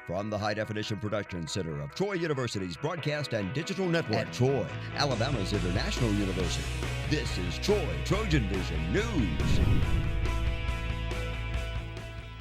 From the High Definition Production Center of Troy University's Broadcast and Digital Network at Troy, Alabama's International University, this is TrojanVision News.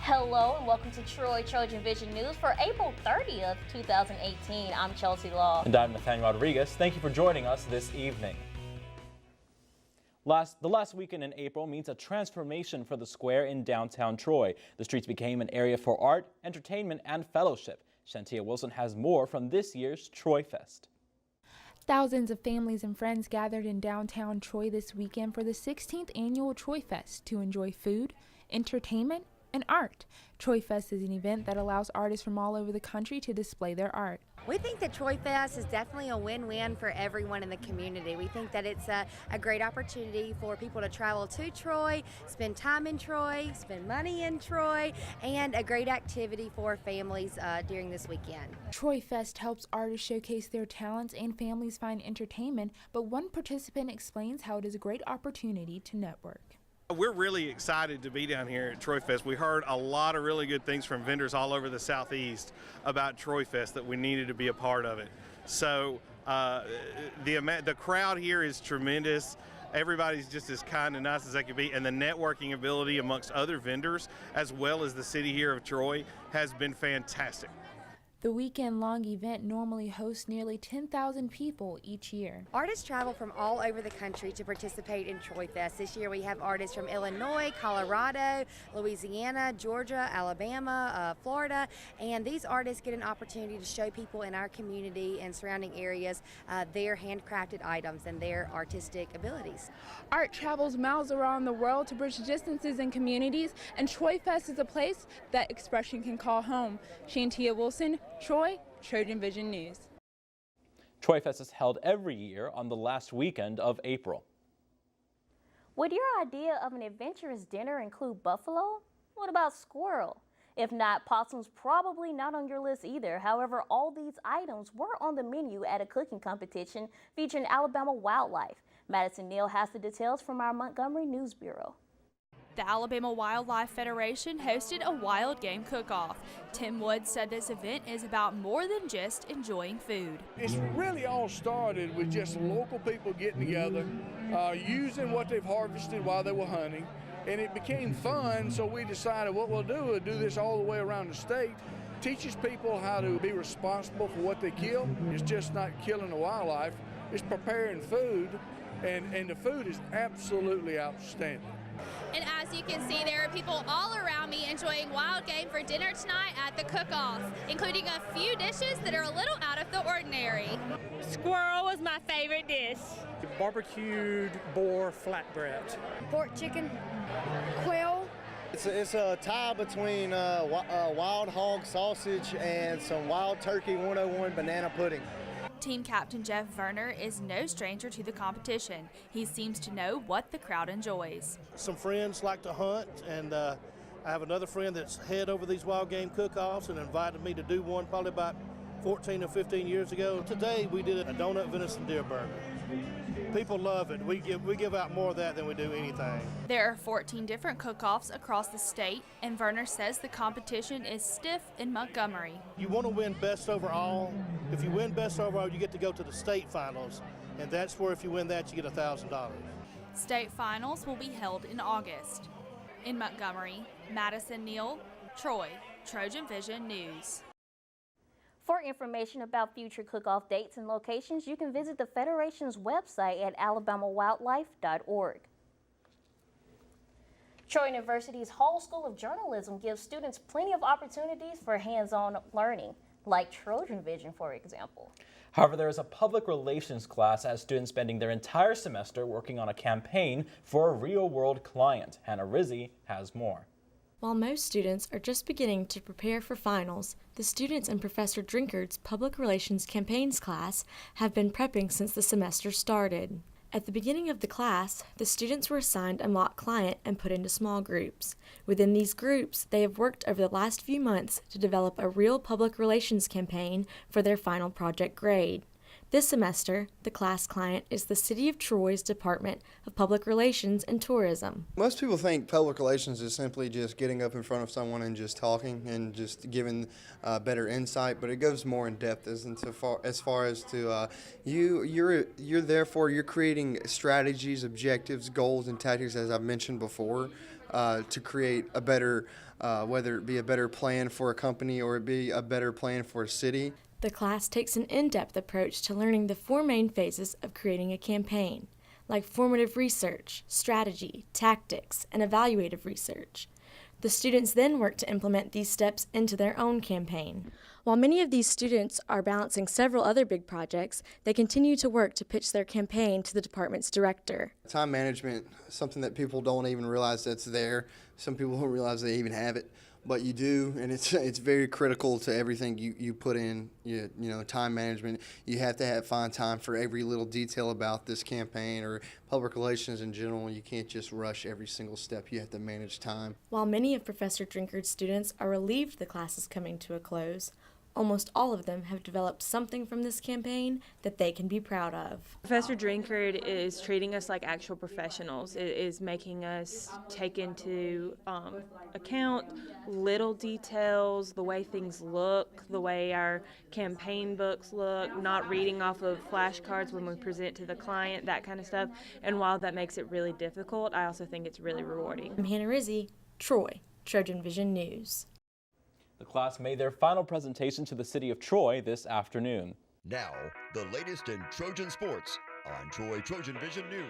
Hello and welcome to TrojanVision News for April 30th, 2018. I'm Chelsea Law. And I'm Nathaniel Rodriguez. Thank you for joining us this evening. The last weekend in April means a transformation for the square in downtown Troy. The streets became an area for art, entertainment, and fellowship. Shantia Wilson has more from this year's Troy Fest. Thousands of families and friends gathered in downtown Troy this weekend for the 16th annual Troy Fest to enjoy food, entertainment, and art. Troy Fest is an event that allows artists from all over the country to display their art. We think that Troy Fest is definitely a win-win for everyone in the community. We think that it's a great opportunity for people to travel to Troy, spend time in Troy, spend money in Troy, and a great activity for families during this weekend. Troy Fest helps artists showcase their talents and families find entertainment, but one participant explains how it is a great opportunity to network. We're really excited to be down here at Troy Fest. We heard a lot of really good things from vendors all over the Southeast about Troy Fest that we needed to be a part of it. So the crowd here is tremendous. Everybody's just as kind and nice as they can be, and the networking ability amongst other vendors as well as the city here of Troy has been fantastic. The weekend-long event normally hosts nearly 10,000 people each year. Artists travel from all over the country to participate in Troy Fest. This year we have artists from Illinois, Colorado, Louisiana, Georgia, Alabama, Florida, and these artists get an opportunity to show people in our community and surrounding areas their handcrafted items and their artistic abilities. Art travels miles around the world to bridge distances and communities, and Troy Fest is a place that expression can call home. Shantia Wilson, Troy, TrojanVision News. Troy Fest is held every year on the last weekend of April. Would your idea of an adventurous dinner include buffalo? What about squirrel? If not, possum's probably not on your list either. However, all these items were on the menu at a cooking competition featuring Alabama wildlife. Madison Neal has the details from our Montgomery News Bureau. The Alabama Wildlife Federation hosted a wild game cook-off. Tim Woods said this event is about more than just enjoying food. It's really all started with just local people getting together, using what they've harvested while they were hunting, and it became fun, so we decided what we'll do is do this all the way around the state. Teaches people how to be responsible for what they kill. It's just not killing the wildlife, it's preparing food, and the food is absolutely outstanding. And as you can see, there are people all around me enjoying wild game for dinner tonight at the cook-off, including a few dishes that are a little out of the ordinary. Squirrel was my favorite dish. Barbecued boar flatbread. Pork chicken, quail. It's a tie between wild hog sausage and some wild turkey 101 banana pudding. Team captain Jeff Verner is no stranger to the competition. He seems to know what the crowd enjoys. Some friends like to hunt, and I have another friend that's head over these wild game cook-offs and invited me to do one probably about 14 or 15 years ago. Today we did a donut venison deer burger. People love it. We give out more of that than we do anything. There are 14 different cook-offs across the state, and Verner says the competition is stiff in Montgomery. You want to win best overall. If you win best overall, you get to go to the state finals, and that's where if you win that, you get $1,000. State finals will be held in August. In Montgomery, Madison Neal, Troy, TrojanVision News. For information about future cook-off dates and locations, you can visit the Federation's website at alabamawildlife.org. Troy University's Hall School of Journalism gives students plenty of opportunities for hands-on learning, like TrojanVision, for example. However, there is a public relations class as students spending their entire semester working on a campaign for a real-world client. Hannah Rizzi has more. While most students are just beginning to prepare for finals, the students in Professor Drinkard's Public Relations Campaigns class have been prepping since the semester started. At the beginning of the class, the students were assigned a mock client and put into small groups. Within these groups, they have worked over the last few months to develop a real public relations campaign for their final project grade. This semester, the class client is the City of Troy's Department of Public Relations and Tourism. Most people think public relations is simply just getting up in front of someone and just talking and just giving better insight, but it goes more in depth as far as to you're therefore you're creating strategies, objectives, goals, and tactics, as I've mentioned before, to create a better, whether it be a better plan for a company or it be a better plan for a city. The class takes an in-depth approach to learning the 4 main phases of creating a campaign, like formative research, strategy, tactics, and evaluative research. The students then work to implement these steps into their own campaign. While many of these students are balancing several other big projects, they continue to work to pitch their campaign to the department's director. Time management, something that people don't even realize that's there. Some people don't realize they even have it. But you do, and it's very critical to everything you put in. You know, time management. You have to find time for every little detail about this campaign or public relations in general. You can't just rush every single step. You have to manage time. While many of Professor Drinkard's students are relieved the class is coming to a close, almost all of them have developed something from this campaign that they can be proud of. Professor Drinkard is treating us like actual professionals. It is making us take into account little details, the way things look, the way our campaign books look, not reading off of flashcards when we present to the client, that kind of stuff. And while that makes it really difficult, I also think it's really rewarding. I'm Hannah Rizzi, Troy, TrojanVision News. The class made their final presentation to the city of Troy this afternoon. Now, the latest in Trojan Sports on Troy TrojanVision News.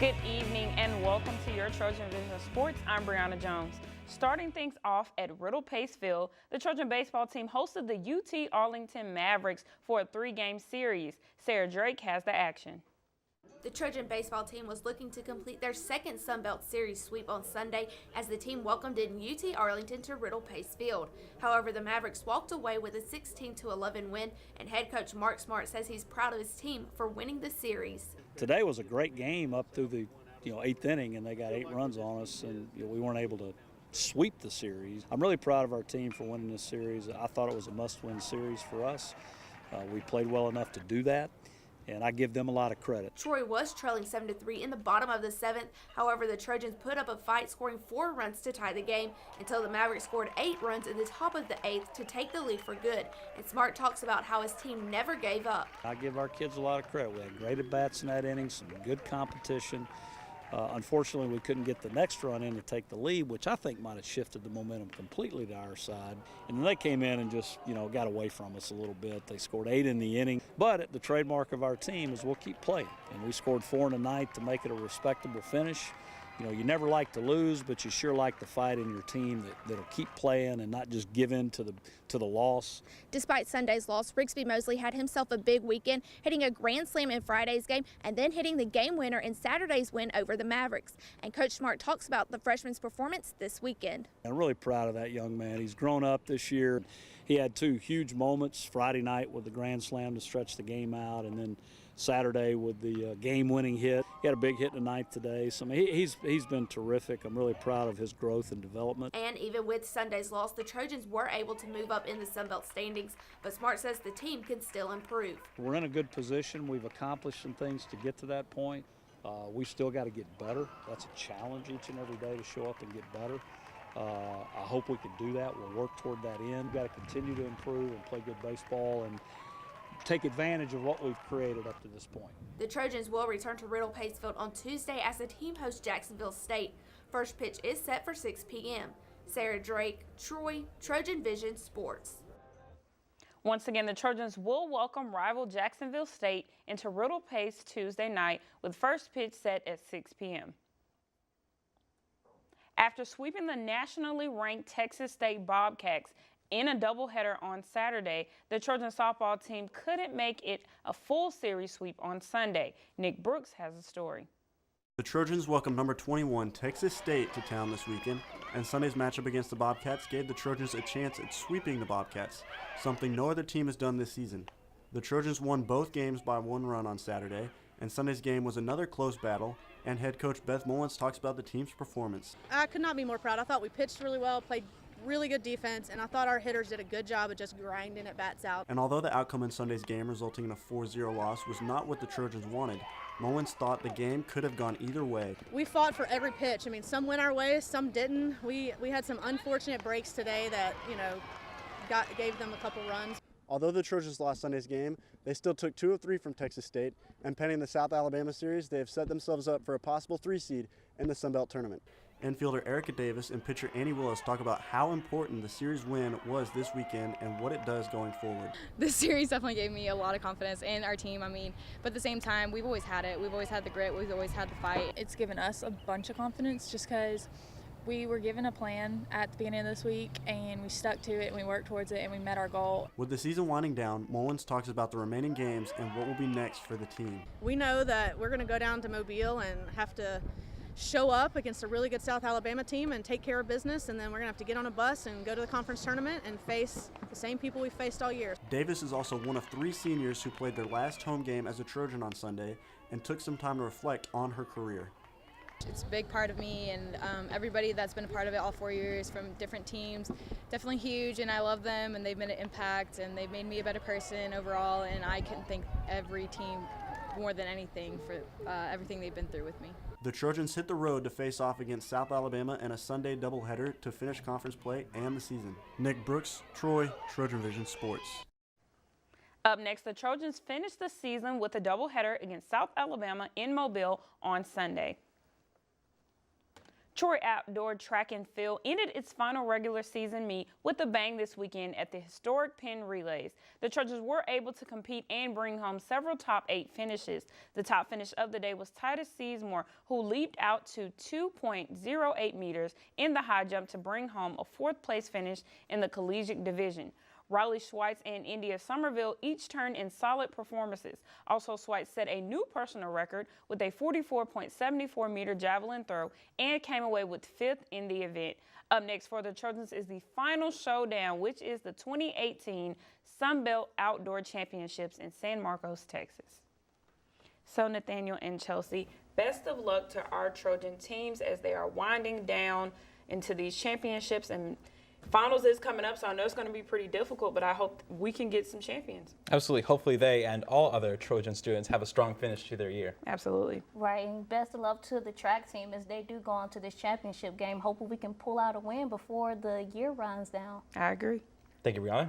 Good evening and welcome to your TrojanVision Sports. I'm Brianna Jones. Starting things off at Riddle Pace Field, the Trojan baseball team hosted the UT Arlington Mavericks for a 3-game series. Sarah Drake has the action. The Trojan baseball team was looking to complete their second Sunbelt Series sweep on Sunday as the team welcomed in UT Arlington to Riddle Pace Field. However, the Mavericks walked away with a 16-11 win, and head coach Mark Smart says he's proud of his team for winning the series. Today was a great game up through the 8th inning, and they got 8 runs on us, and we weren't able to sweep the series. I'm really proud of our team for winning this series. I thought it was a must-win series for us. We played well enough to do that, and I give them a lot of credit. Troy was trailing 7-3 in the bottom of the 7th. However, the Trojans put up a fight, scoring 4 runs to tie the game until the Mavericks scored 8 runs in the top of the 8th to take the lead for good. And Smart talks about how his team never gave up. I give our kids a lot of credit. We had great at-bats in that inning, some good competition. Unfortunately, we couldn't get the next run in to take the lead, which I think might have shifted the momentum completely to our side. And then they came in and just, got away from us a little bit. They scored 8 in the inning. But the trademark of our team is we'll keep playing. And we scored 4 in the ninth to make it a respectable finish. You never like to lose, but you sure like to fight in your team that'll keep playing and not just give in to the loss. Despite Sunday's loss, Rigsby Mosley had himself a big weekend, hitting a grand slam in Friday's game and then hitting the game winner in Saturday's win over the Mavericks. And Coach Smart talks about the freshman's performance this weekend. I'm really proud of that young man. He's grown up this year. He had 2 huge moments, Friday night with the grand slam to stretch the game out, and then Saturday with the game-winning hit. He had a big hit in the ninth today. So he's been terrific. I'm really proud of his growth and development. And even with Sunday's loss, the Trojans were able to move up in the Sunbelt standings, but Smart says the team can still improve. We're in a good position. We've accomplished some things to get to that point. We still got to get better. That's a challenge each and every day to show up and get better. I hope we can do that. We'll work toward that end. We've got to continue to improve and play good baseball and take advantage of what we've created up to this point. The Trojans will return to Riddle Pace Field on Tuesday as the team hosts Jacksonville State. First pitch is set for 6 p.m. Sarah Drake, Troy, TrojanVision Sports. Once again, the Trojans will welcome rival Jacksonville State into Riddle Pace Tuesday night with first pitch set at 6 p.m. After sweeping the nationally ranked Texas State Bobcats in a doubleheader on Saturday, the Trojan softball team couldn't make it a full series sweep on Sunday. Nick Brooks has a story. The Trojans welcomed number 21 Texas State to town this weekend, and Sunday's matchup against the Bobcats gave the Trojans a chance at sweeping the Bobcats, something no other team has done this season. The Trojans won both games by 1 run on Saturday, and Sunday's game was another close battle, and head coach Beth Mullins talks about the team's performance. I could not be more proud. I thought we pitched really well, played really good defense, and I thought our hitters did a good job of just grinding at bats out. And although the outcome in Sunday's game resulting in a 4-0 loss was not what the Trojans wanted, Mullins thought the game could have gone either way. We fought for every pitch. I mean, some went our way, some didn't. We had some unfortunate breaks today that, gave them a couple runs. Although the Trojans lost Sunday's game, they still took 2 of 3 from Texas State, and pending the South Alabama series, they have set themselves up for a possible 3 seed in the Sun Belt tournament. Infielder Erica Davis and pitcher Annie Willis talk about how important the series win was this weekend and what it does going forward. This series definitely gave me a lot of confidence in our team, but at the same time, we've always had it. We've always had the grit. We've always had the fight. It's given us a bunch of confidence just because we were given a plan at the beginning of this week, and we stuck to it, and we worked towards it, and we met our goal. With the season winding down, Mullins talks about the remaining games and what will be next for the team. We know that we're going to go down to Mobile and have to show up against a really good South Alabama team and take care of business, and then we're going to have to get on a bus and go to the conference tournament and face the same people we've faced all year. Davis is also one of 3 seniors who played their last home game as a Trojan on Sunday and took some time to reflect on her career. It's a big part of me, and everybody that's been a part of it all 4 years from different teams, definitely huge, and I love them, and they've been an impact, and they've made me a better person overall, and I can thank every team more than anything for everything they've been through with me. The Trojans hit the road to face off against South Alabama in a Sunday doubleheader to finish conference play and the season. Nick Brooks, Troy, TrojanVision Sports. Up next, the Trojans finished the season with a doubleheader against South Alabama in Mobile on Sunday. Troy Outdoor Track and Field ended its final regular season meet with a bang this weekend at the historic Penn Relays. The Trojans were able to compete and bring home several top 8 finishes. The top finish of the day was Titus Seasmore, who leaped out to 2.08 meters in the high jump to bring home a 4th place finish in the collegiate division. Riley Schweitz and India Somerville each turned in solid performances. Also, Schweitz set a new personal record with a 44.74 meter javelin throw and came away with 5th in the event. Up next for the Trojans is the final showdown, which is the 2018 Sun Belt Outdoor Championships in San Marcos, Texas. So, Nathaniel and Chelsea, best of luck to our Trojan teams as they are winding down into these championships, and finals is coming up, so I know it's going to be pretty difficult, but I hope we can get some champions. Absolutely. Hopefully they and all other Trojan students have a strong finish to their year. Absolutely. Right, and best of luck to the track team as they do go on to this championship game. Hopefully we can pull out a win before the year runs down. I agree. Thank you, Brianna.